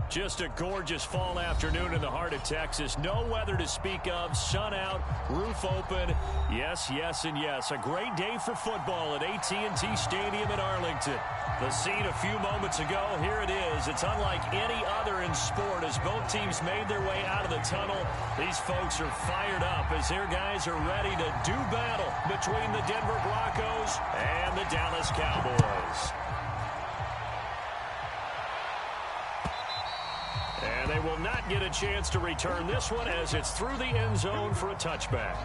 Just a gorgeous fall afternoon in the heart of Texas. No weather to speak of. Sun out, roof open. Yes, yes, and yes. A great day for football at AT&T Stadium in Arlington. The scene a few moments ago, here it is. It's unlike any other in sport as both teams made their way out of the tunnel. These folks are fired up as their guys are ready to do battle between the Denver Broncos and the Dallas Cowboys. And they will not get a chance to return this one as it's through the end zone for a touchback.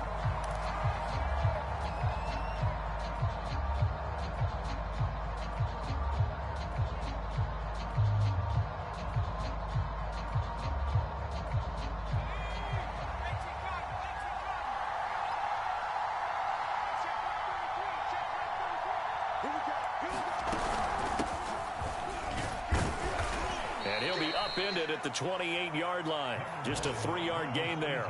And he'll be upended at the 28-yard line. Just a 3-yard gain there.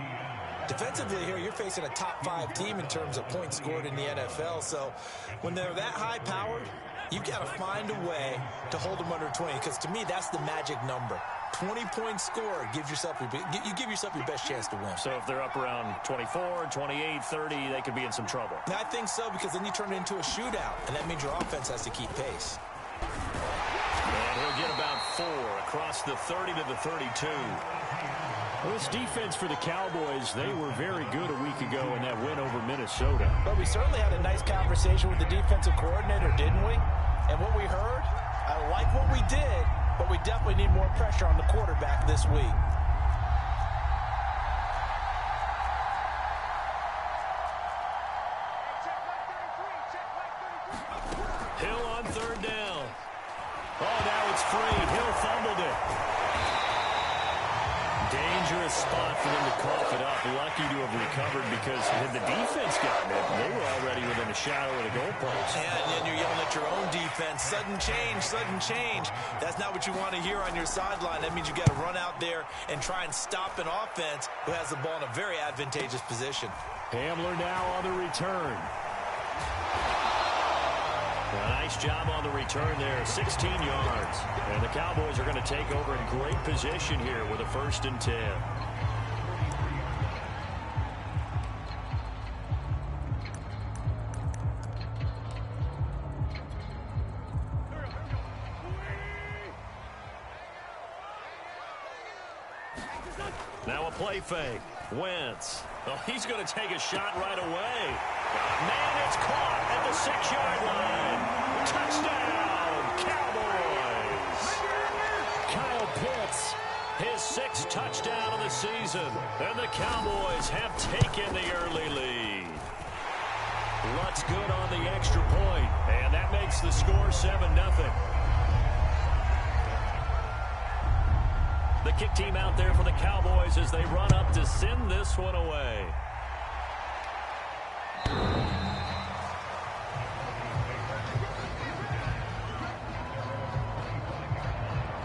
Defensively here, you're facing a top-5 team in terms of points scored in the NFL. So when they're that high-powered, you've got to find a way to hold them under 20. Because to me, that's the magic number. 20-point score gives yourself you give yourself your best chance to win. So if they're up around 24, 28, 30, they could be in some trouble. And I think so, because then you turn it into a shootout, and that means your offense has to keep pace. And he'll get about 4 across the 30 to the 32. Well, this defense for the Cowboys, they were very good a week ago in that win over Minnesota. But we certainly had a nice conversation with the defensive coordinator, didn't we? And what we heard, I like what we did, but we definitely need more pressure on the quarterback this week. Hill on 3rd down. Oh, now it's free. Hill fumbled it. Dangerous spot for them to cough it up. Lucky to have recovered because had the defense gotten it, they were already within a shadow of the goalpost. Yeah, and then you're yelling at your own defense. Sudden change, sudden change. That's not what you want to hear on your sideline. That means you got to run out there and try and stop an offense who has the ball in a very advantageous position. Hamler now on the return. A nice job on the return there, 16 yards. And the Cowboys are going to take over in great position here with a 1st and 10. Now a play fake. Wentz. Oh, he's going to take a shot right away. Man, it's caught at the 6-yard line. Touchdown, Cowboys. Kyle Pitts, his 6th touchdown of the season. And the Cowboys have taken the early lead. Lutz good on the extra point, and that makes the score 7-0. The kick team out there for the Cowboys as they run up to send this one away.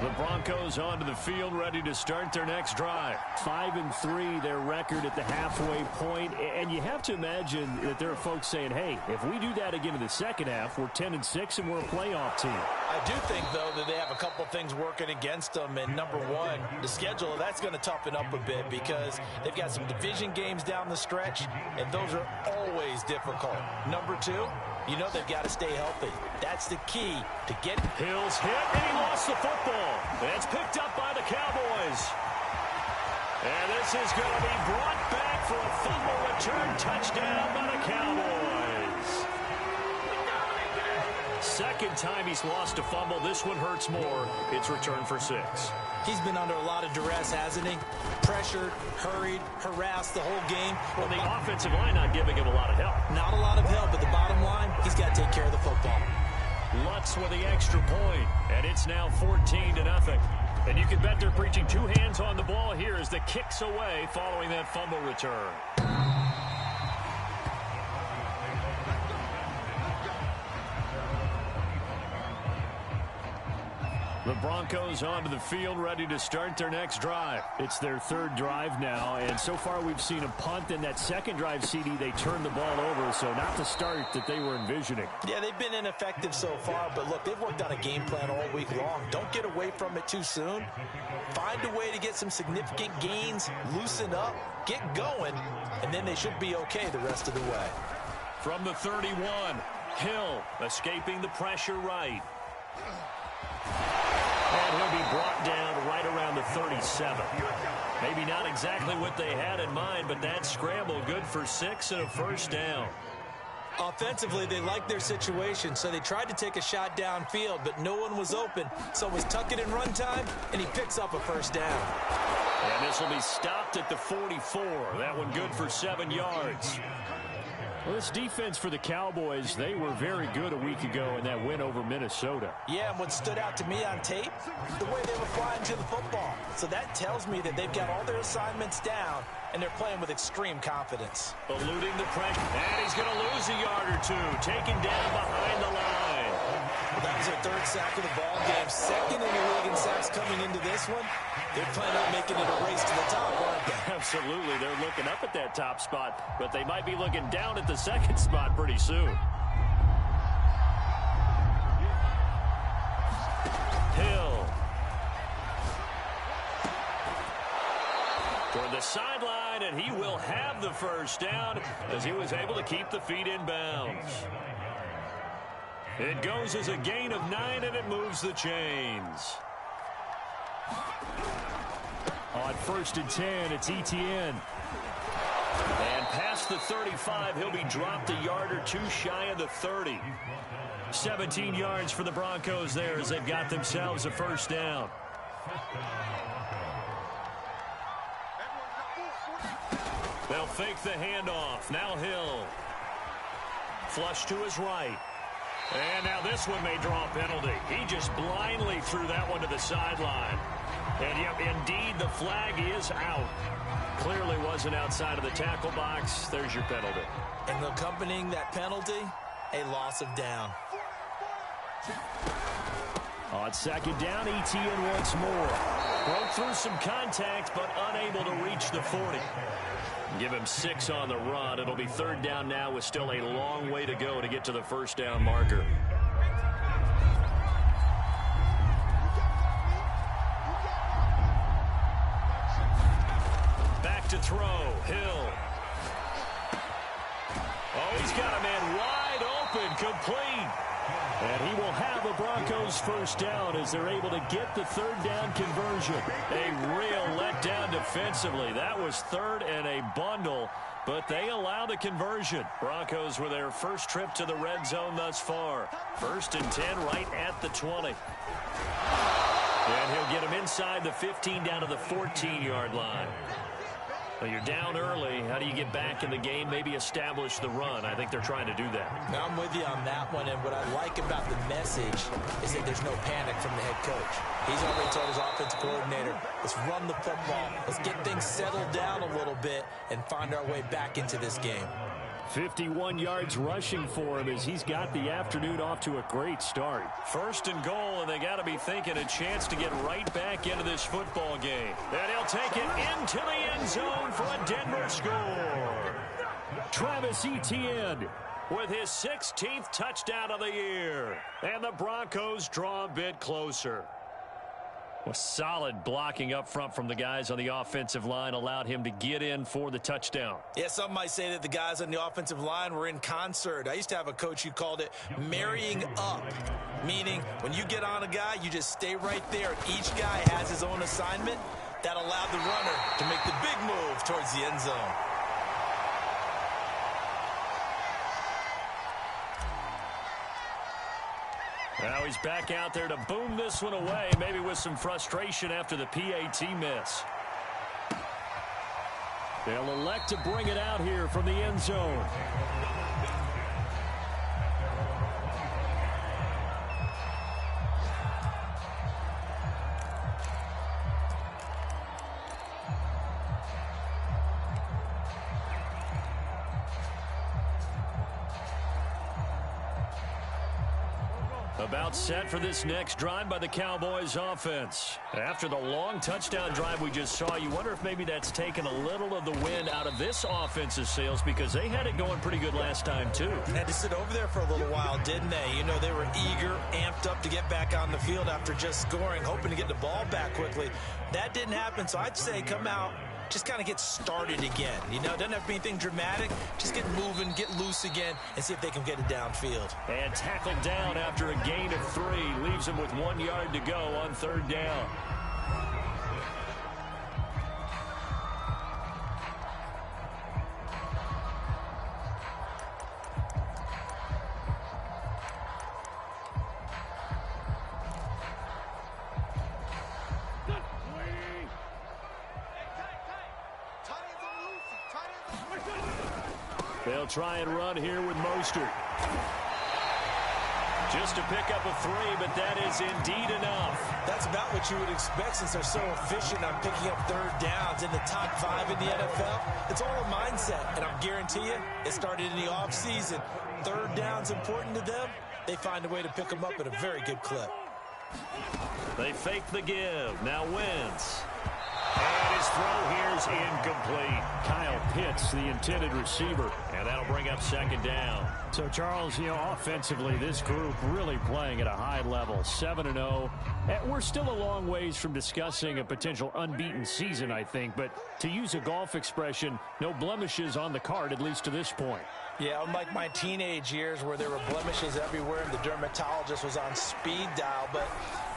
The Broncos onto the field, ready to start their next drive. 5-3, their record at the halfway point, and you have to imagine that there are folks saying, hey, if we do that again in the second half, we're 10-6 and we're a playoff team. I do think, though, that they have a couple things working against them, and number one, the schedule, that's going to toughen up a bit because they've got some division games down the stretch, and those are always difficult. Number two, you know they've got to stay healthy. That's the key to get. Hill's hit, and he lost the football. It's picked up by the Cowboys. And this is going to be brought back for a fumble return touchdown by the Cowboys. Second time he's lost a fumble. This one hurts more. It's returned for 6. He's been under a lot of duress, hasn't he? Pressured, hurried, harassed the whole game. Well, the offensive line not giving him a lot of help. Not a lot of help, but the bottom line, he's got to take care of the football. Lutz with the extra point, and it's now 14-0. And you can bet they're preaching 2 hands on the ball here as the kick's away following that fumble return. The Broncos onto the field, ready to start their next drive. It's their third drive now, and so far we've seen a punt. In that second drive, CD, they turned the ball over, so not the start that they were envisioning. Yeah, they've been ineffective so far, but look, they've worked on a game plan all week long. Don't get away from it too soon. Find a way to get some significant gains, loosen up, get going, and then they should be okay the rest of the way. From the 31, Hill escaping the pressure right. And he'll be brought down right around the 37. Maybe not exactly what they had in mind, but that scramble good for 6 and a first down. Offensively, they liked their situation, so they tried to take a shot downfield, but no one was open. So it was tuck it in run time, and he picks up a first down. And this will be stopped at the 44. That one good for 7 yards. Well, this defense for the Cowboys, they were very good a week ago in that win over Minnesota. Yeah, and what stood out to me on tape, the way they were flying to the football. So that tells me that they've got all their assignments down, and they're playing with extreme confidence. Eluding the pressure, and he's going to lose a yard or two, taken down behind the line. Well, that was their third sack of the ball game. Second in the league in sacks coming into this one. They're planning on making it a race to the top, aren't they? Absolutely. They're looking up at that top spot, but they might be looking down at the second spot pretty soon. Hill. Toward the sideline, and he will have the first down as he was able to keep the feet in bounds. It goes as a gain of 9, and it moves the chains. On 1st and 10, it's Etienne. And past the 35, he'll be dropped a yard or two shy of the 30. 17 yards for the Broncos there as they've got themselves a first down. They'll fake the handoff. Now Hill. Flush to his right. And now this one may draw a penalty. He just blindly threw that one to the sideline. And yep, indeed, the flag is out. Clearly wasn't outside of the tackle box. There's your penalty. And accompanying that penalty, a loss of down. On 2nd down, Etienne once more. Broke through some contact, but unable to reach the 40. Give him 6 on the run. It'll be 3rd down now with still a long way to go to get to the first down marker. Back to throw. Hill. Oh, he's got a man wide open, complete. And he will have the Broncos first down as they're able to get the 3rd down conversion. A real letdown defensively. That was 3rd and a bundle, but they allow the conversion. Broncos with their first trip to the red zone thus far. 1st and 10 right at the 20. And he'll get him inside the 15 down to the 14-yard line. Well, you're down early. How do you get back in the game? Maybe establish the run. I think they're trying to do that. Now, I'm with you on that one, and what I like about the message is that there's no panic from the head coach. He's already told his offensive coordinator, let's run the football. Let's get things settled down a little bit and find our way back into this game. 51 yards rushing for him as he's got the afternoon off to a great start. 1st and goal, and they got to be thinking a chance to get right back into this football game. And he'll take it into the end zone for a Denver score. Travis Etienne with his 16th touchdown of the year. And the Broncos draw a bit closer. Well, solid blocking up front from the guys on the offensive line allowed him to get in for the touchdown. Yeah, some might say that the guys on the offensive line were in concert. I used to have a coach who called it marrying up, meaning when you get on a guy, you just stay right there. Each guy has his own assignment. That allowed the runner to make the big move towards the end zone. Now he's back out there to boom this one away, maybe with some frustration after the PAT miss. They'll elect to bring it out here from the end zone. About set for this next drive by the Cowboys offense. After the long touchdown drive we just saw, you wonder if maybe that's taken a little of the wind out of this offense's sails, because they had it going pretty good last time too. Had to sit over there for a little while, didn't they? You know, they were eager, amped up to get back on the field after just scoring, hoping to get the ball back quickly. That didn't happen, so I'd say come out, just kind of get started again. You know, it doesn't have to be anything dramatic. Just get moving, get loose again, and see if they can get it downfield. And tackled down after a gain of 3. Leaves him with 1 yard to go on 3rd down. They'll try and run here with Mostert. Just to pick up a 3, but that is indeed enough. That's about what you would expect since they're so efficient on picking up 3rd downs in the top 5 in the NFL. It's all a mindset, and I'll guarantee you it started in the offseason. 3rd down's important to them. They find a way to pick them up at a very good clip. They fake the give. Now Wentz. And his throw here is incomplete. Kyle Pitts, the intended receiver. And that'll bring up 2nd down. So, Charles, you know, offensively, this group really playing at a high level. 7-0. We're still a long ways from discussing a potential unbeaten season, I think. But to use a golf expression, no blemishes on the card, at least to this point. Yeah, unlike my teenage years where there were blemishes everywhere and the dermatologist was on speed dial. But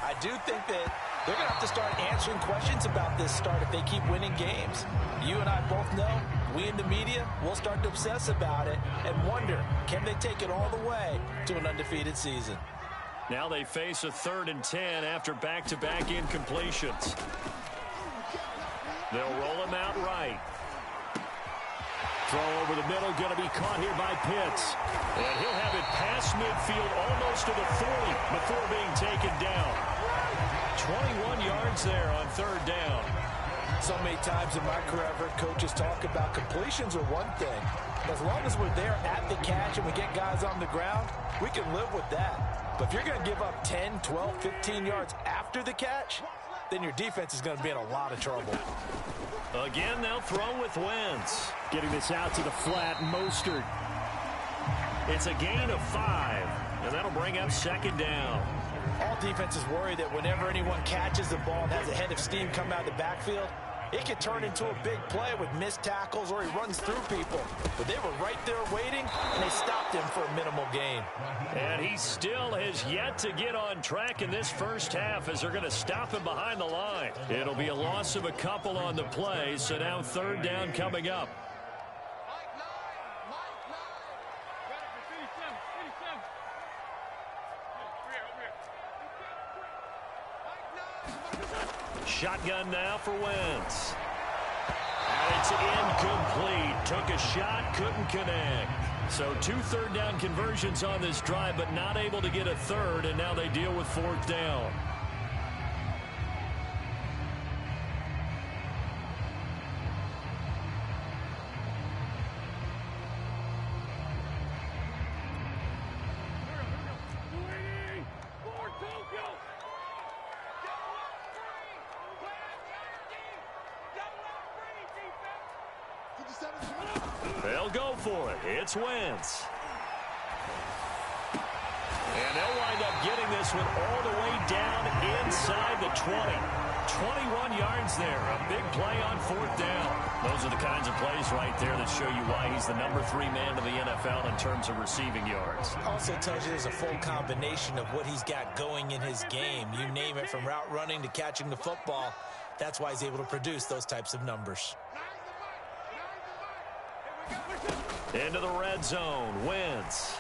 I do think that they're going to have to start answering questions about this start if they keep winning games. You and I both know, we in the media, will start to obsess about it and wonder, can they take it all the way to an undefeated season? Now they face a 3rd and 10 after back-to-back incompletions. They'll roll him out right. Throw over the middle, going to be caught here by Pitts. And he'll have it past midfield almost to the 40 before being taken down. 21 yards there on 3rd down. So many times in my career, I've heard coaches talk about completions are one thing. As long as we're there at the catch and we get guys on the ground, we can live with that. But if you're going to give up 10, 12, 15 yards after the catch, then your defense is going to be in a lot of trouble. Again, they'll throw with Wentz. Getting this out to the flat, Mostert. It's a gain of 5, and that'll bring up 2nd down. All defenses worry that whenever anyone catches the ball and has a head of steam come out of the backfield, it could turn into a big play with missed tackles or he runs through people. But they were right there waiting, and they stopped him for a minimal gain. And he still has yet to get on track in this first half as they're going to stop him behind the line. It'll be a loss of a couple on the play, so now 3rd down coming up. Shotgun now for Wentz. And it's incomplete. Took a shot, couldn't connect. So 2 3rd down conversions on this drive, but not able to get a 3rd, and now they deal with 4th down. They'll go for it. It's Wentz. And they'll wind up getting this one all the way down inside the 20. 21 yards there. A big play on 4th down. Those are the kinds of plays right there that show you why he's the number 3 man of the NFL in terms of receiving yards. Also tells you there's a full combination of what he's got going in his game. You name it, from route running to catching the football. That's why he's able to produce those types of numbers. Into the red zone. Wentz.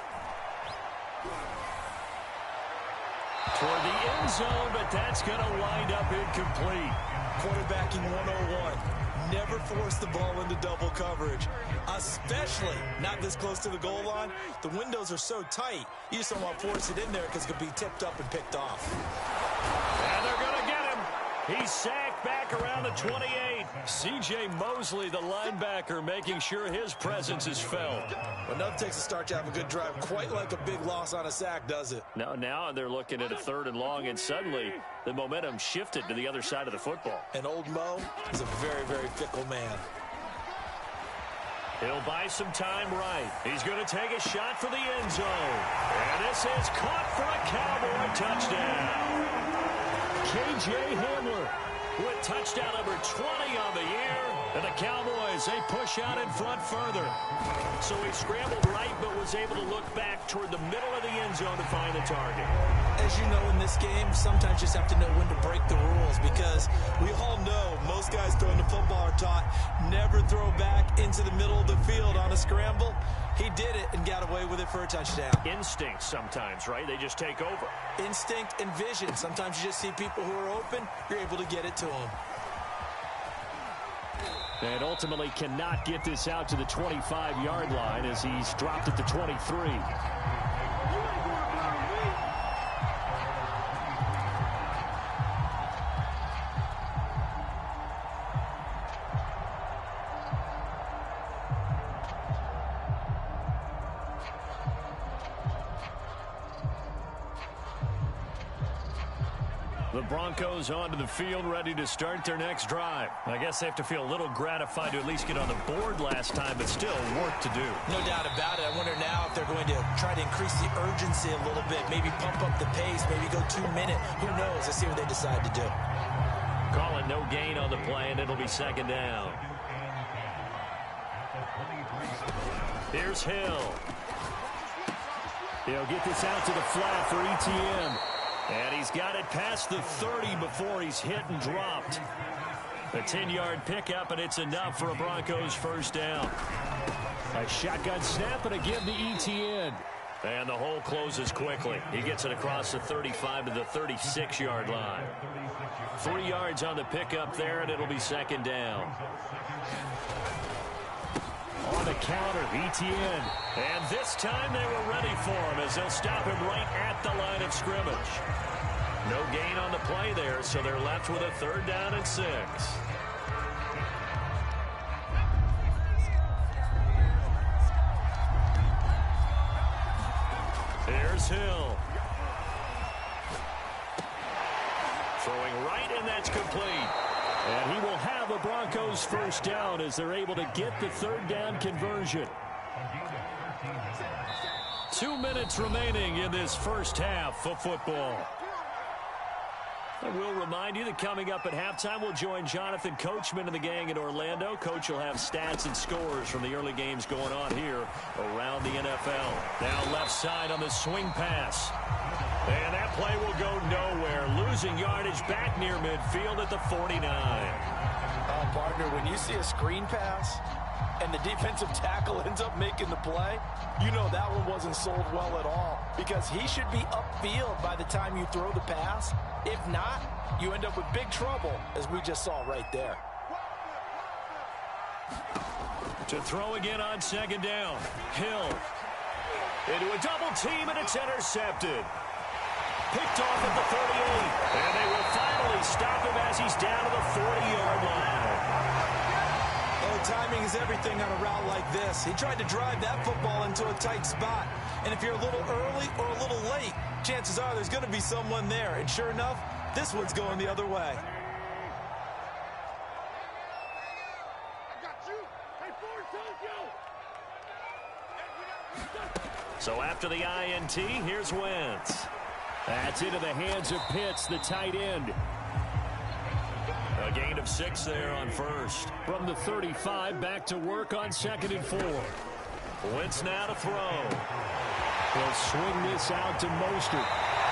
Toward the end zone, but that's going to wind up incomplete. Quarterbacking 101. Never force the ball into double coverage, especially not this close to the goal line. The windows are so tight, you just don't want to force it in there because it could be tipped up and picked off. And they're going to get him. He's sacked back around the 28. C.J. Mosley, the linebacker, making sure his presence is felt. Well, nothing takes a start to have a good drive quite like a big loss on a sack, does it? No, now they're looking at a 3rd and long, and suddenly the momentum shifted to the other side of the football. And old Mo is a very, very fickle man. He'll buy some time right. He's going to take a shot for the end zone. And this is caught for a Cowboy touchdown. K.J. Hamler with touchdown number 20 on the year. And the Cowboys, they push out in front further. So he scrambled right, but was able to look back toward the middle of the end zone to find the target. As you know, in this game, sometimes you just have to know when to break the rules, because we all know most guys throwing the football are taught never throw back into the middle of the field on a scramble. He did it and got away with it for a touchdown. Instinct sometimes, right? They just take over. Instinct and vision. Sometimes you just see people who are open, you're able to get it to them. And ultimately cannot get this out to the 25-yard line as he's dropped at the 23. The Broncos onto the field, ready to start their next drive. I guess they have to feel a little gratified to at least get on the board last time, but still work to do. No doubt about it. I wonder now if they're going to try to increase the urgency a little bit, maybe pump up the pace, maybe go 2 minutes. Who knows? Let's see what they decide to do. Calling no gain on the play, and it'll be 2nd down. Here's Hill. He'll get this out to the flat for ETN. And he's got it past the 30 before he's hit and dropped. A 10-yard pickup, and it's enough for a Broncos 1st down. A shotgun snap and a give to ETN. And the hole closes quickly. He gets it across the 35 to the 36-yard line. 3 yards on the pickup there, and it'll be 2nd down. On the counter, ETN. And this time they were ready for him as they'll stop him right at the line of scrimmage. No gain on the play there, so they're left with a 3rd down and 6. Here's Hill. Throwing right, and that's complete. And he will have a Broncos 1st down as they're able to get the 3rd down conversion. 2 minutes remaining in this first half of football. And we'll remind you that coming up at halftime, we'll join Jonathan Coachman and the gang in Orlando. Coach will have stats and scores from the early games going on here around the NFL. Now left side on the swing pass. And that play will go nowhere. Losing yardage back near midfield at the 49. Partner, when you see a screen pass and the defensive tackle ends up making the play, you know that one wasn't sold well at all, because he should be upfield by the time you throw the pass. If not, you end up with big trouble, as we just saw right there. To throw again on 2nd down. Hill into a double team, and it's intercepted. Picked off at the 38, and they will finally stop him as he's down to the 40-yard line. Oh, timing is everything on a route like this. He tried to drive that football into a tight spot, and if you're a little early or a little late, chances are there's going to be someone there, and sure enough, this one's going the other way. So after the INT, here's Wentz. That's into the hands of Pitts, the tight end. A gain of 6 there on 1st. From the 35, back to work on 2nd and 4. Wentz now to throw. He'll swing this out to Mostert.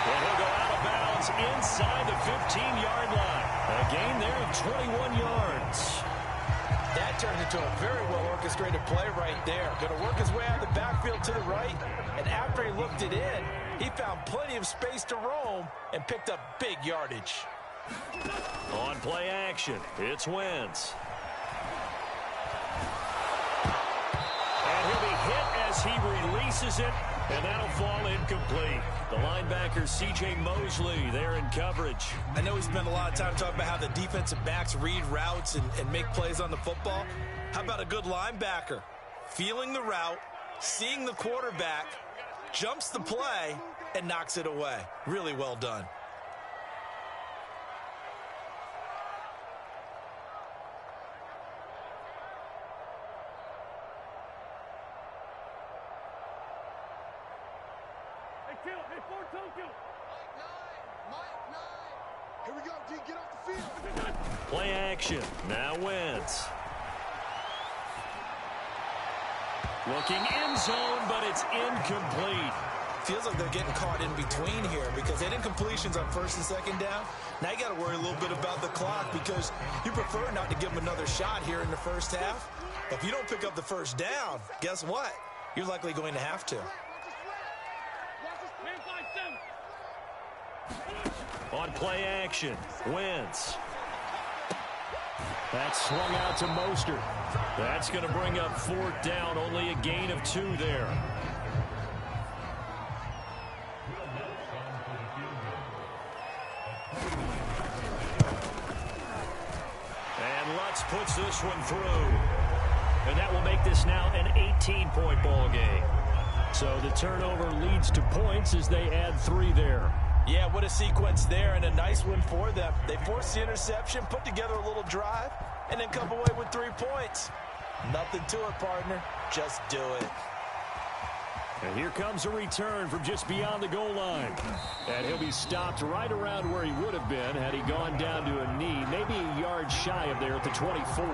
And he'll go out of bounds inside the 15-yard line. A gain there of 21 yards. That turned into a very well-orchestrated play right there. Going to work his way out of the backfield to the right, and after he looked it in, he found plenty of space to roam and picked up big yardage. On play action, it's Wentz. And he'll be hit as he releases it And that'll fall incomplete. The linebacker, C.J. Mosley, there in coverage. I know we spent a lot of time talking about how the defensive backs read routes and make plays on the football. How about a good linebacker? Feeling the route, seeing the quarterback, jumps the play, and knocks it away. Really well done. Here we go, D. Get off the field. Play action. Now Wentz. Looking end zone, but it's incomplete. Feels like they're getting caught in between here because they didn't completions on first and second down. Now you got to worry a little bit about the clock because you prefer not to give them another shot here in the first half. But if you don't pick up the first down, guess what? You're likely going to have to. On play action, Wentz. That's swung out to Mostert. That's going to bring up fourth down, only a gain of 2 there. And Lutz puts this one through. And that will make this now an 18-point ball game. So the turnover leads to points as they add 3 there. Yeah, what a sequence there, and a nice one for them. They forced the interception, put together a little drive, and then come away with 3 points. Nothing to it, partner. Just do it. And here comes a return from just beyond the goal line. And he'll be stopped right around where he would have been had he gone down to a knee, maybe a yard shy of there at the 24.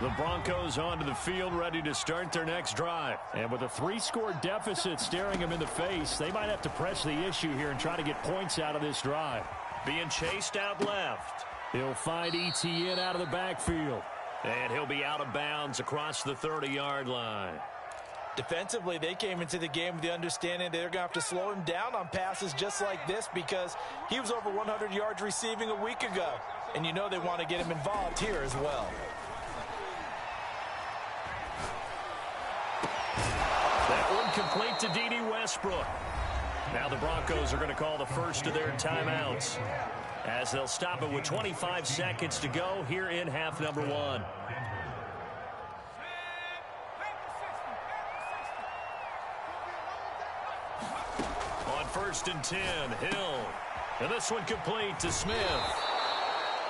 The Broncos onto the field, ready to start their next drive. And with a 3-score deficit staring them in the face, they might have to press the issue here and try to get points out of this drive. Being chased out left. He'll find Etienne out of the backfield. And he'll be out of bounds across the 30-yard line. Defensively, they came into the game with the understanding they're going to have to slow him down on passes just like this because he was over 100 yards receiving a week ago. And you know they want to get him involved here as well. That one complete to D.D. Westbrook. Now the Broncos are going to call the first of their timeouts as they'll stop it with 25 seconds to go here in half number 1. On 1st and 10, Hill. And this one complete to Smith.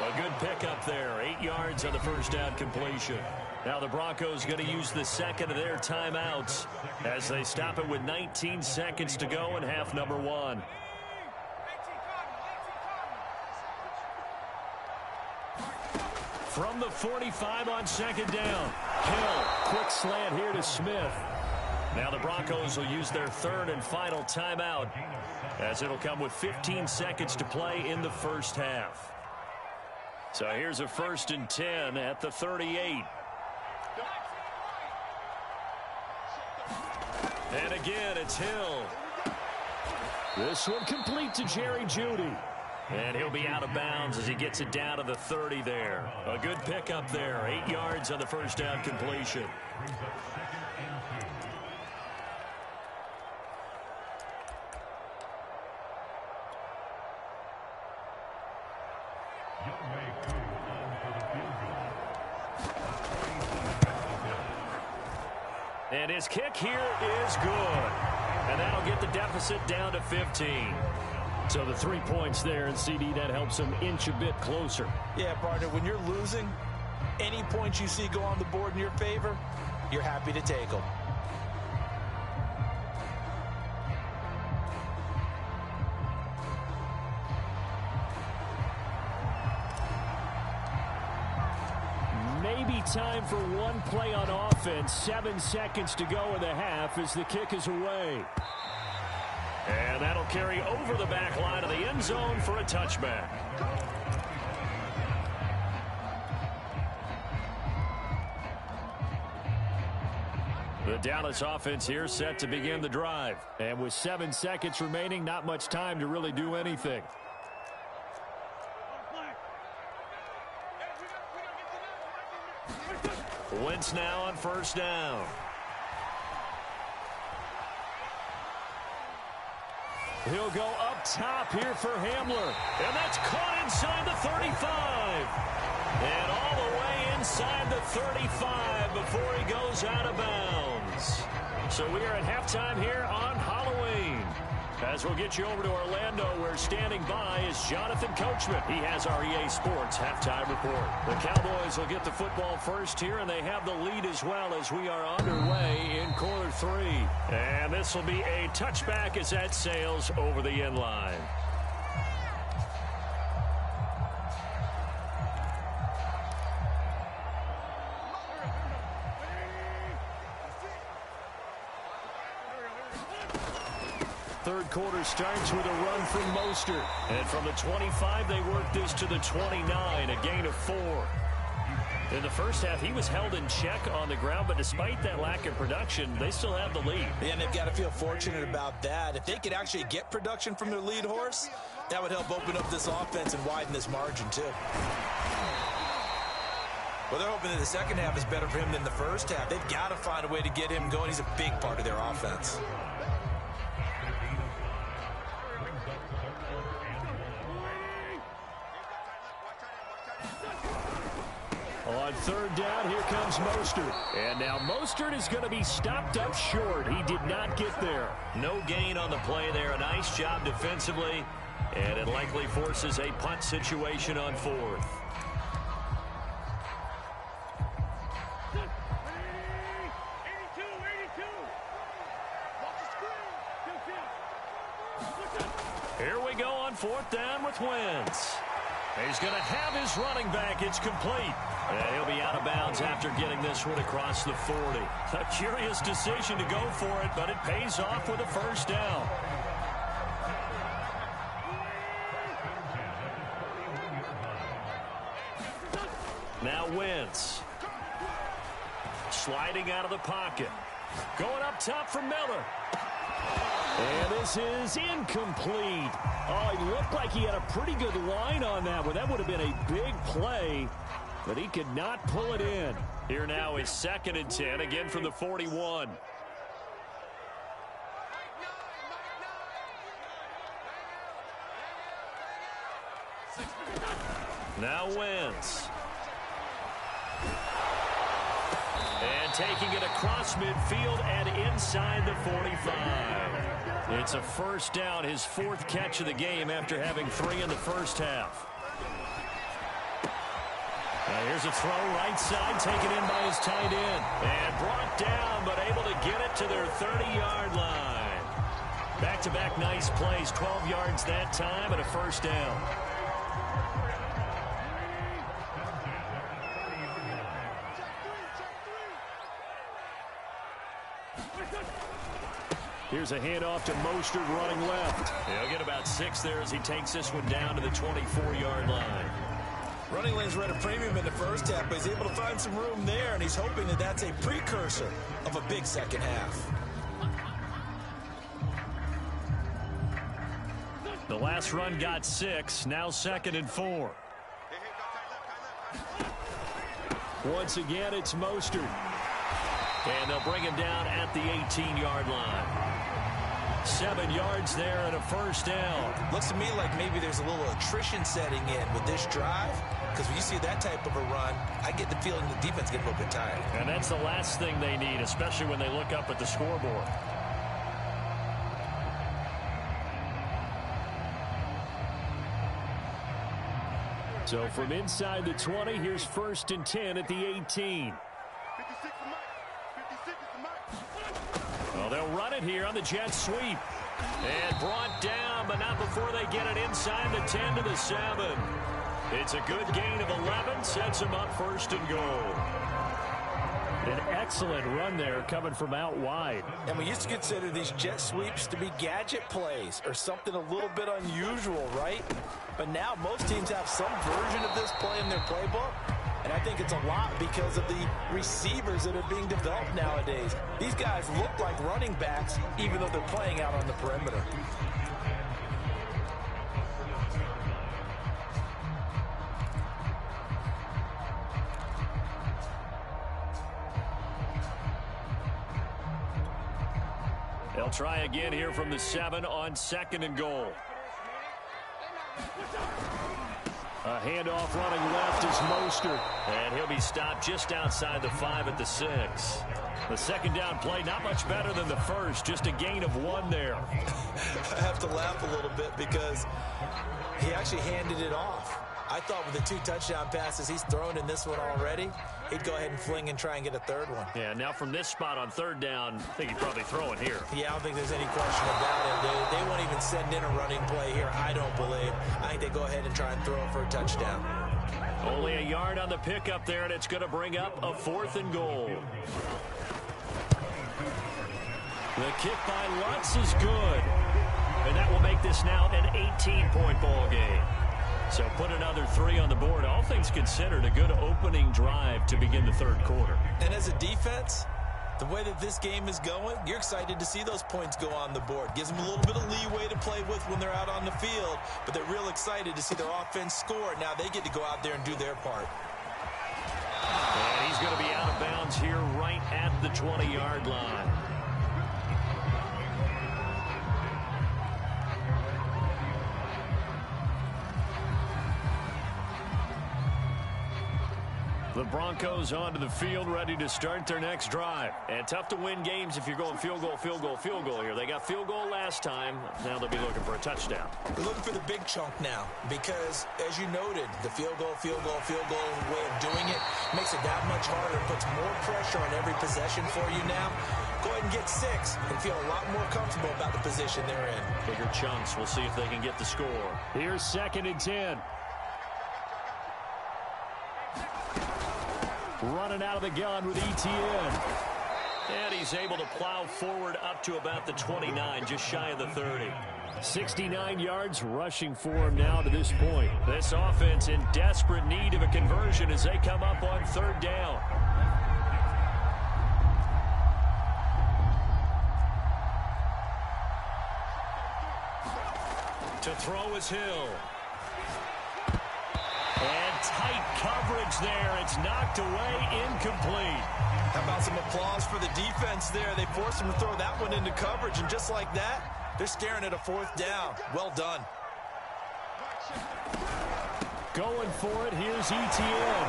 A good pickup there, 8 yards on the first down completion. Now the Broncos going to use the second of their timeouts as they stop it with 19 seconds to go in half number 1. From the 45 on second down. Hill, quick slant here to Smith. Now the Broncos will use their third and final timeout as it'll come with 15 seconds to play in the first half. So here's a 1st and 10 at the 38. And again, it's Hill. This one complete to Jerry Jeudy. And he'll be out of bounds as he gets it down to the 30 there. A good pickup there, 8 yards on the first down completion. And his kick here is good. And that'll get the deficit down to 15. So the 3 points there, and CD, that helps them inch a bit closer. Yeah, partner, when you're losing, any points you see go on the board in your favor, you're happy to take them. Maybe time for one play on offense. 7 seconds to go in the half as the kick is away. And that'll carry over the back line of the end zone for a touchback. The Dallas offense here set to begin the drive. And with 7 seconds remaining, not much time to really do anything. Wentz now on first down. He'll go up top here for Hamler. And that's caught inside the 35. And all the way inside the 35 before he goes out of bounds. So we are at halftime here on Halloween. As we'll get you over to Orlando, where standing by is Jonathan Coachman. He has our EA Sports halftime report. The Cowboys will get the football first here, and they have the lead as well as we are underway in quarter 3. And this will be a touchback as that sails over the end line. Third quarter starts with a run from Mostert. And from the 25, they work this to the 29, a gain of 4. In the first half, he was held in check on the ground, but despite that lack of production, they still have the lead. And they've got to feel fortunate about that. If they could actually get production from their lead horse, that would help open up this offense and widen this margin, too. Well, they're hoping that the second half is better for him than the first half. They've got to find a way to get him going. He's a big part of their offense. On third down, here comes Mostert. And now Mostert is going to be stopped up short. He did not get there. No gain on the play there. A nice job defensively. And it likely forces a punt situation on fourth. Here we go on fourth down with Wentz. He's going to have his running back. It's complete. And he'll be out of bounds after getting this one across the 40. A curious decision to go for it, but it pays off with a first down. Now Wentz. Sliding out of the pocket. Going up top for Miller. And this is incomplete. Oh, he looked like he had a pretty good line on that one. That would have been a big play, but he could not pull it in. Here now is 2nd and 10, again from the 41. Now Wentz. And taking it across midfield and inside the 45. It's a first down, his 4th catch of the game after having 3 in the first half. Now here's a throw right side, taken in by his tight end. And brought down, but able to get it to their 30-yard line. Back-to-back nice plays, 12 yards that time and a first down. Here's a handoff to Mostert running left. He'll get about 6 there as he takes this one down to the 24-yard line. Running lanes were at a premium in the first half, but he's able to find some room there, and he's hoping that that's a precursor of a big second half. The last run got 6, now 2nd and 4. Once again, it's Mostert. And they'll bring him down at the 18-yard line. 7 yards there and a first down. Looks to me like maybe there's a little attrition setting in with this drive, because when you see that type of a run, I get the feeling the defense gets a little bit tired. And that's the last thing they need, especially when they look up at the scoreboard. So from inside the 20, here's 1st and 10 at the 18. Well, they'll run it here on the jet sweep. And brought down, but not before they get it inside the 10 to the 7. It's a good gain of 11, sets them up 1st and goal. An excellent run there coming from out wide. And we used to consider these jet sweeps to be gadget plays or something a little bit unusual, right? But now most teams have some version of this play in their playbook. And I think it's a lot because of the receivers that are being developed nowadays. These guys look like running backs even though they're playing out on the perimeter. They'll try again here from the 7 on 2nd and goal. A handoff running left is Mostert. And he'll be stopped just outside the 5 at the 6. The second down play, not much better than the first. Just a gain of 1 there. I have to laugh a little bit because he actually handed it off. I thought with the 2 touchdown passes he's thrown in this one already, he'd go ahead and fling and try and get a 3rd one. Yeah, now from this spot on 3rd down, I think he'd probably throw it here. Yeah, I don't think there's any question about it. They won't even send in a running play here, I don't believe. I think they go ahead and try and throw it for a touchdown. Only a yard on the pickup there, and it's going to bring up a 4th and goal. The kick by Lutz is good. And that will make this now an 18-point ball game. So put another 3 on the board. All things considered, a good opening drive to begin the 3rd quarter. And as a defense, the way that this game is going, you're excited to see those points go on the board. Gives them a little bit of leeway to play with when they're out on the field, but they're real excited to see their offense score. Now they get to go out there and do their part. And he's going to be out of bounds here right at the 20-yard line. The Broncos onto the field, ready to start their next drive. And tough to win games if you're going field goal, field goal, field goal here. They got field goal last time. Now they'll be looking for a touchdown. They're looking for the big chunk now because, as you noted, the field goal way of doing it makes it that much harder. It puts more pressure on every possession for you now. Go ahead and get 6 and feel a lot more comfortable about the position they're in. Bigger chunks. We'll see if they can get the score. Here's 2nd and 10. Running out of the gun with ETN. And he's able to plow forward up to about the 29, just shy of the 30. 69 yards rushing for him now to this point. This offense in desperate need of a conversion as they come up on 3rd down. To throw is Hill. And tight coverage there. It's knocked away, incomplete. How about some applause for the defense there? They forced him to throw that one into coverage, and just like that, they're staring at a 4th down. Well done. Going for it, here's ETN.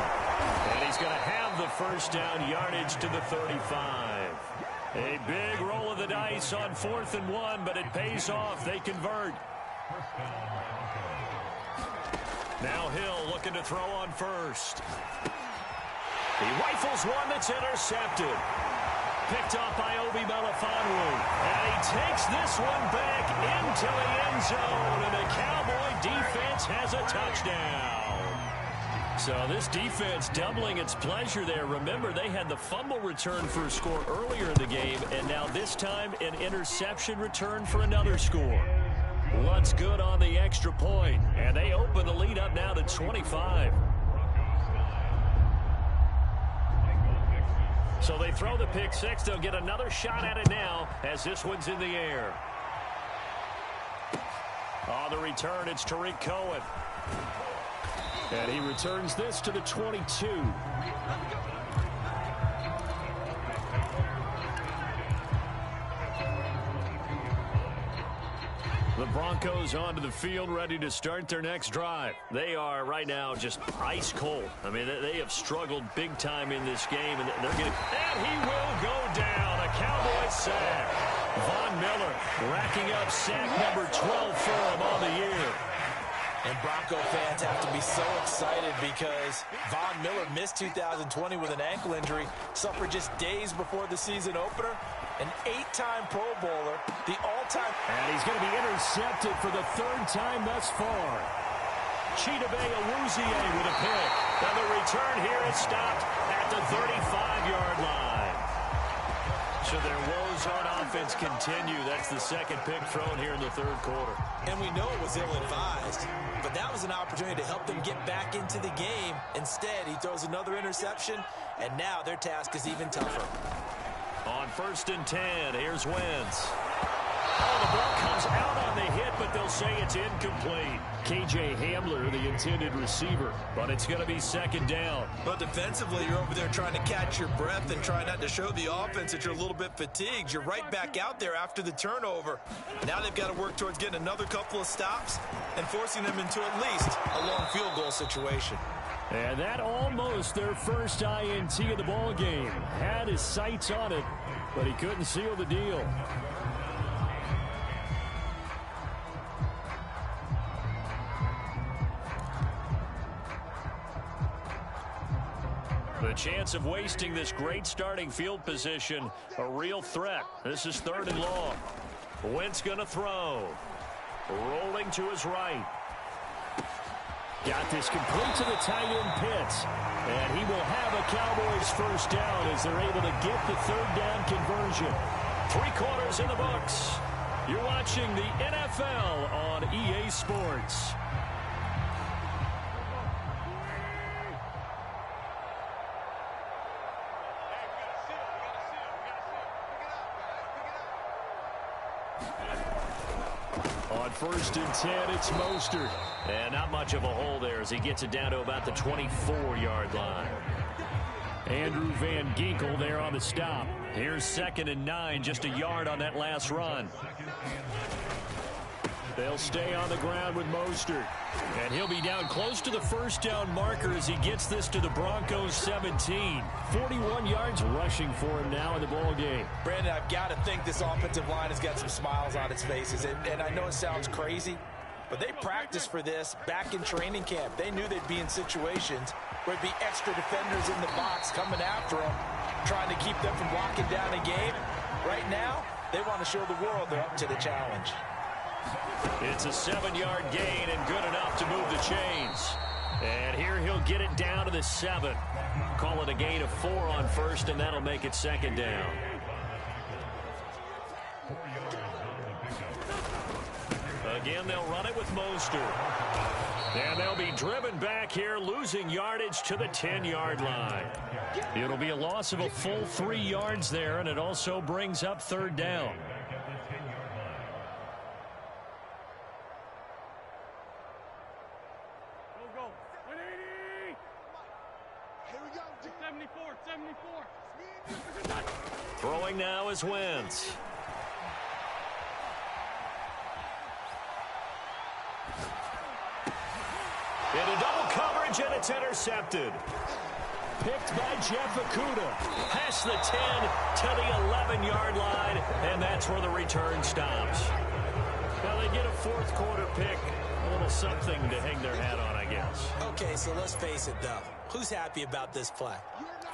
And he's going to have the 1st down, yardage to the 35. A big roll of the dice on 4th and 1, but it pays off. They convert. Now Hill looking to throw on 1st. He rifles one that's intercepted. Picked off by Obi Melifonwu. And he takes this one back into the end zone. And the Cowboy defense has a touchdown. So this defense doubling its pleasure there. Remember, they had the fumble return for a score earlier in the game. And now this time an interception return for another score. Lutz good on the extra point, and they open the lead up now to 25. So they throw the pick 6. They'll get another shot at it now as this one's in the air. On the return, it's Tariq Cohen. And he returns this to the 22. The Broncos onto the field, ready to start their next drive. They are right now just ice cold. I mean, they have struggled big time in this game, and they're getting. And he will go down. A Cowboy sack. Von Miller racking up sack number 12 for him on the year. And Bronco fans have to be so excited because Von Miller missed 2020 with an ankle injury, suffered just days before the season opener. An 8-time Pro Bowler, the all-time. And he's going to be intercepted for the 3rd time thus far. Chidobe Awuzie with a pick. And the return here is stopped at the 35-yard line. So their woes on offense continue. That's the 2nd pick thrown here in the 3rd quarter. And we know it was ill-advised, but that was an opportunity to help them get back into the game. Instead, he throws another interception, and now their task is even tougher. On 1st and 10, here's Wentz. Oh, the ball comes out on the hit, but they'll say it's incomplete. K.J. Hamler, the intended receiver, but it's going to be second down. But defensively, you're over there trying to catch your breath and try not to show the offense that you're a little bit fatigued. You're right back out there after the turnover. Now they've got to work towards getting another couple of stops and forcing them into at least a long field goal situation. And that almost their first INT of the ball game. Had his sights on it, but he couldn't seal the deal. The chance of wasting this great starting field position, a real threat. This is 3rd and long. Wentz going to throw. Rolling to his right. Got this complete to the tight end Pitts. And he will have a Cowboys first down as they're able to get the 3rd down conversion. 3 quarters in the books. You're watching the NFL on EA Sports. On 1st and 10, it's Mostert. And not much of a hole there as he gets it down to about the 24-yard line. Andrew Van Ginkel there on the stop. Here's 2nd and 9, just a yard on that last run. They'll stay on the ground with Mostert. And he'll be down close to the first down marker as he gets this to the Broncos 17. 41 yards rushing for him now in the ball game. Brandon, I've got to think this offensive line has got some smiles on its faces. And I know it sounds crazy, but they practiced for this back in training camp. They knew they'd be in situations where there'd be extra defenders in the box coming after them, trying to keep them from locking down a game. Right now, they want to show the world they're up to the challenge. It's a 7-yard gain and good enough to move the chains. And here he'll get it down to the 7. Call it a gain of 4 on 1st, and that'll make it 2nd down. Again, they'll run it with Mostert. And they'll be driven back here, losing yardage to the 10-yard line. It'll be a loss of a full 3 yards there, and it also brings up 3rd down. Throwing now is Wentz. Into double coverage, and it's intercepted. Picked by Jeff Okudah. Past the 10 to the 11-yard line, and that's where the return stops. Now they get a 4th quarter pick. A little something to hang their hat on, I guess. Okay, so let's face it, though. Who's happy about this play?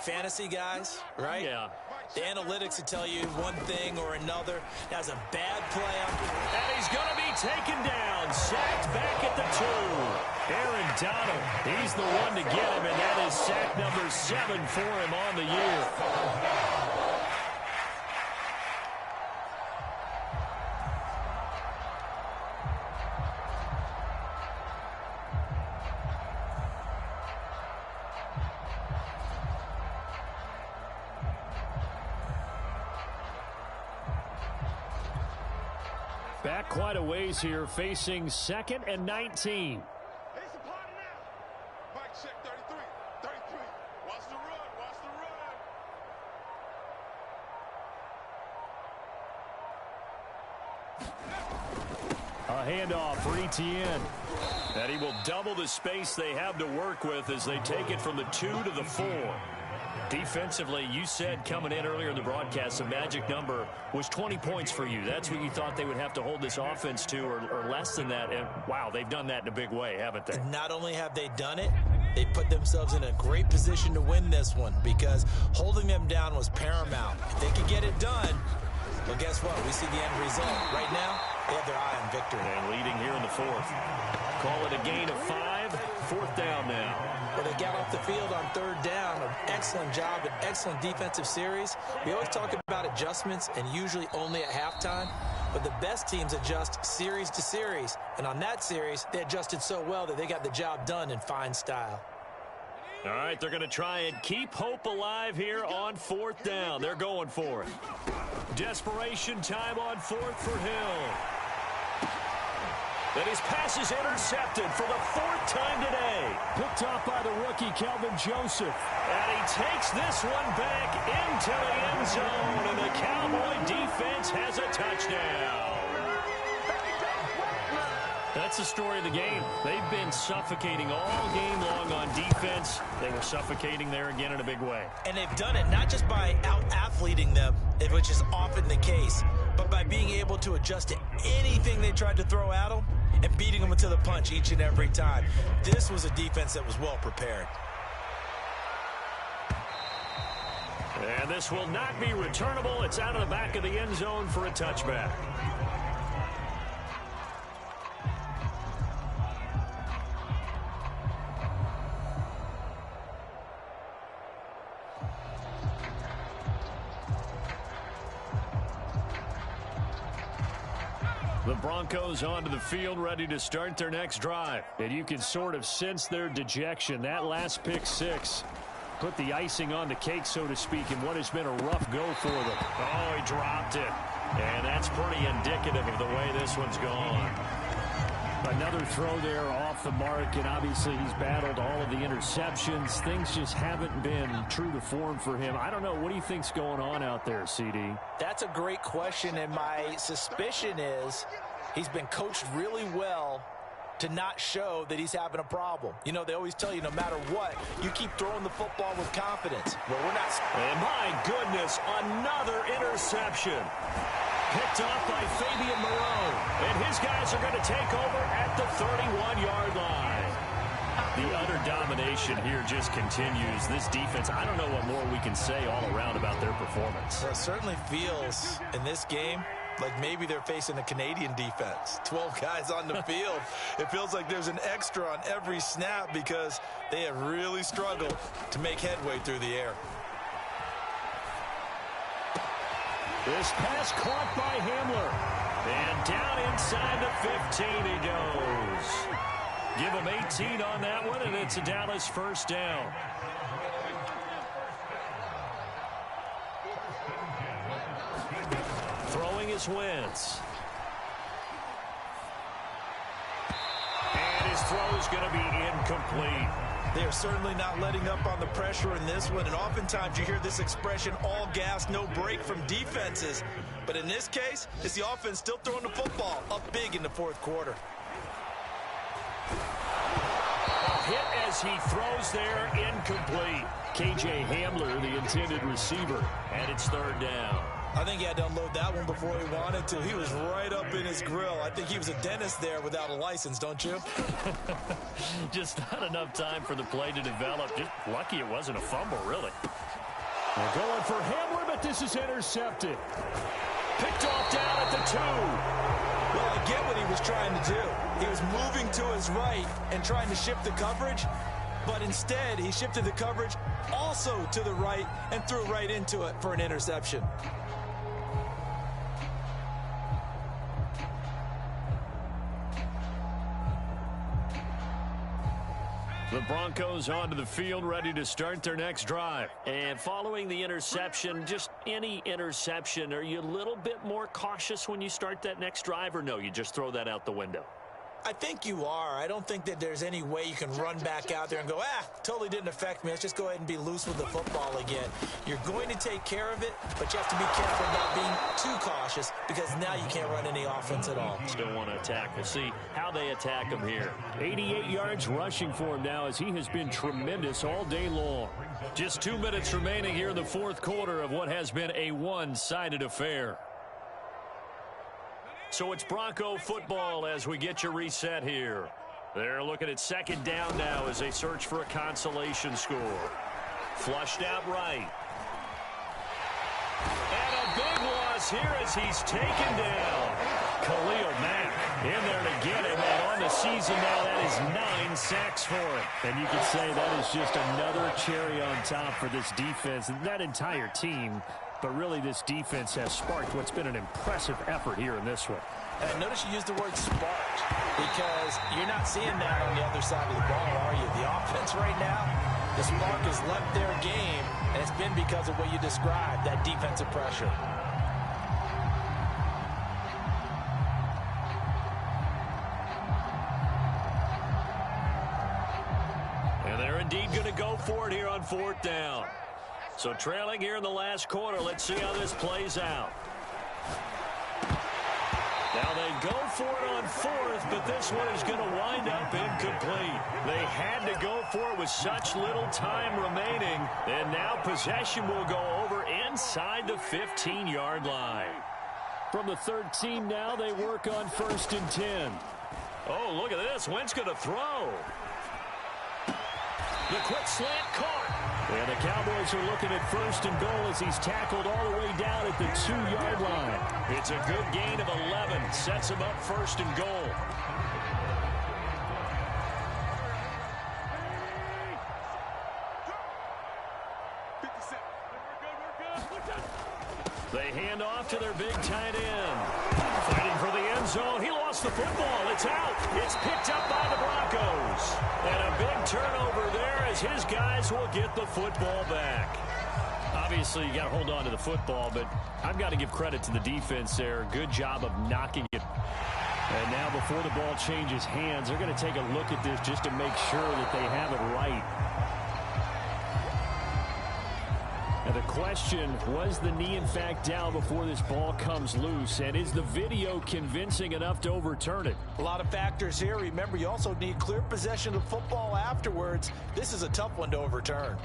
Fantasy guys, right? Yeah. The analytics will tell you one thing or another. That's a bad play. And he's going to be taken down. Sacked back at the 2. Aaron Donald, he's the one to get him, and that is sack number 7 for him on the year. Back quite a ways here, facing 2nd and 19. It's a party now. Mike check 33. 33. Watch the run. Watch the run. A handoff for Etienne. And he will double the space they have to work with as they take it from the 2 to the 4. Defensively, you said coming in earlier in the broadcast, the magic number was 20 points for you. That's what you thought they would have to hold this offense to, or less than that. And, wow, they've done that in a big way, haven't they? Not only have they done it, they put themselves in a great position to win this one because holding them down was paramount. If they could get it done, well, guess what? We see the end result. Right now, they have their eye on victory. And leading here in the 4th. Call it a gain of 5. 4th down now. Well, they got off the field on 3rd down. An excellent job, an excellent defensive series. We always talk about adjustments and usually only at halftime. But the best teams adjust series to series. And on that series, they adjusted so well that they got the job done in fine style. All right, they're going to try and keep hope alive here on 4th down. They're going for it. Desperation time on 4th for Hill. And his pass is intercepted for the 4th time today. Picked off by the rookie, Kelvin Joseph. And he takes this one back into the end zone, and the Cowboy defense has a touchdown. That's the story of the game. They've been suffocating all game long on defense. They were suffocating there again in a big way. And they've done it not just by out-athleting them, which is often the case, but by being able to adjust to anything they tried to throw at them and beating them to the punch each and every time. This was a defense that was well prepared. And this will not be returnable. It's out of the back of the end zone for a touchback. The Broncos onto the field, ready to start their next drive. And you can sort of sense their dejection. That last pick six put the icing on the cake, so to speak, in what has been a rough go for them. Oh, he dropped it. And that's pretty indicative of the way this one's gone. Another throw there off the mark, and obviously he's battled all of the interceptions. Things just haven't been true to form for him. I don't know. What do you think's going on out there, CD? That's a great question, and my suspicion is he's been coached really well to not show that he's having a problem. You know, they always tell you no matter what, you keep throwing the football with confidence. Well, we're not. And my goodness, another interception. Picked off by Fabian Moreau. And his guys are going to take over at the 31-yard line. The utter domination here just continues. This defense, I don't know what more we can say all around about their performance. Well, it certainly feels in this game like maybe they're facing a Canadian defense. 12 guys on the field. It feels like there's an extra on every snap because they have really struggled to make headway through the air. This pass caught by Hamler. And down inside the 15 he goes. Give him 18 on that one, and it's a Dallas first down. Throwing is Wentz. And his throw is going to be incomplete. They are certainly not letting up on the pressure in this one, and oftentimes you hear this expression, all gas, no break from defenses. But in this case, it's the offense still throwing the football up big in the fourth quarter. A hit as he throws there, incomplete. KJ Hamler, the intended receiver, and it's third down. I think he had to unload that one before he wanted to. He was right up in his grill. I think he was a dentist there without a license, don't you? Just not enough time for the play to develop. Just lucky it wasn't a fumble, really. They're going for Hamler, but this is intercepted. Picked off down at the 2. Well, I get what he was trying to do. He was moving to his right and trying to shift the coverage, but instead he shifted the coverage also to the right and threw right into it for an interception. The Broncos onto the field, ready to start their next drive. And following the interception, just any interception, are you a little bit more cautious when you start that next drive, or no, you just throw that out the window? I think you are. I don't think that there's any way you can run back out there and go, totally didn't affect me. Let's just go ahead and be loose with the football again. You're going to take care of it, but you have to be careful about being too cautious because now you can't run any offense at all. Still want to attack. We'll see how they attack him here. 88 yards rushing for him now as he has been tremendous all day long. Just 2 minutes remaining here in the fourth quarter of what has been a one-sided affair. So it's Bronco football as we get you reset here. They're looking at second down now as they search for a consolation score. Flushed out right. And a big loss here as he's taken down. Khalil Mack in there to get him. And on the season now, that is 9 sacks for him. And you could say that is just another cherry on top for this defense and that entire team. But really, this defense has sparked what's been an impressive effort here in this one. And notice you used the word sparked because you're not seeing that on the other side of the ball, are you? The offense right now, The spark has left their game, and it's been because of what you described, that defensive pressure. And they're indeed going to go for it here on 4th down. So trailing here in the last quarter. Let's see how this plays out. Now they go for it on 4th, but this one is going to wind up incomplete. They had to go for it with such little time remaining, and now possession will go over inside the 15-yard line. From the 13 now, they work on 1st and 10. Oh, look at this. Wentz going to throw. The quick slant caught. And the Cowboys are looking at 1st and goal as he's tackled all the way down at the 2-yard line. It's a good gain of 11. Sets him up 1st and goal. They hand off to their big tight end. Fighting for the end zone. He lost the football. It's out. It's picked up by the Broncos. And a big turnover there as his guys will get the football back. Obviously, you got to hold on to the football, but I've got to give credit to the defense there. Good job of knocking it. And now before the ball changes hands, they're going to take a look at this just to make sure that they have it right. And the question, was the knee in fact down before this ball comes loose? And is the video convincing enough to overturn it? A lot of factors here. Remember, you also need clear possession of football afterwards. This is a tough one to overturn.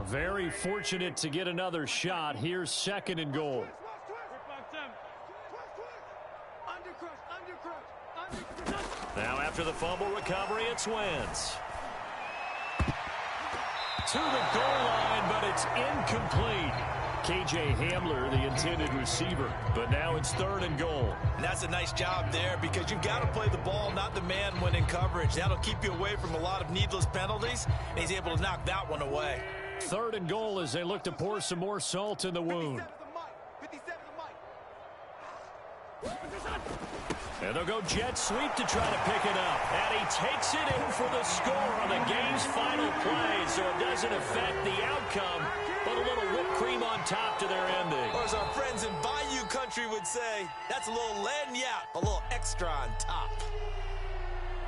Very fortunate to get another shot. Here's 2nd and goal. Now after the fumble recovery, it's Wentz. To the goal line, but it's incomplete. KJ Hamler, the intended receiver. But now it's 3rd and goal. And that's a nice job there because you've got to play the ball, not the man when in coverage. That'll keep you away from a lot of needless penalties, and he's able to knock that one away. 3rd and goal as they look to pour some more salt in the wound. And they'll go jet sweep to try to pick it up. And he takes it in for the score on the game's final play, so it doesn't affect the outcome, but a little whipped cream on top to their ending. Or as our friends in Bayou Country would say, that's a little lagniappe, a little extra on top.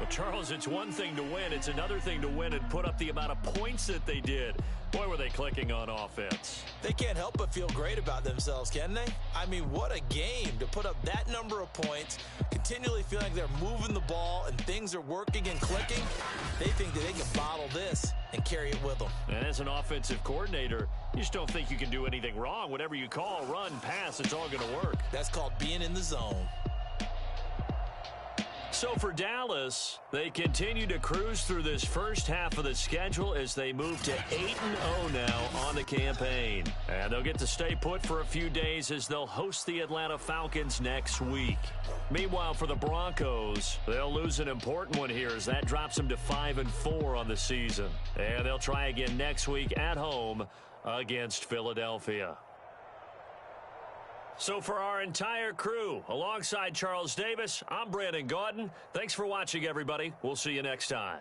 Well, Charles, it's one thing to win. It's another thing to win and put up the amount of points that they did. Boy, were they clicking on offense. They can't help but feel great about themselves, can they? I mean, what a game to put up that number of points, continually feeling like they're moving the ball and things are working and clicking. They think that they can bottle this and carry it with them. And as an offensive coordinator, you just don't think you can do anything wrong. Whatever you call, run, pass, it's all going to work. That's called being in the zone. So for Dallas, they continue to cruise through this first half of the schedule as they move to 8-0 now on the campaign. And they'll get to stay put for a few days as they'll host the Atlanta Falcons next week. Meanwhile, for the Broncos, they'll lose an important one here as that drops them to 5-4 on the season. And they'll try again next week at home against Philadelphia. So for our entire crew, alongside Charles Davis, I'm Brandon Gaudin. Thanks for watching, everybody. We'll see you next time.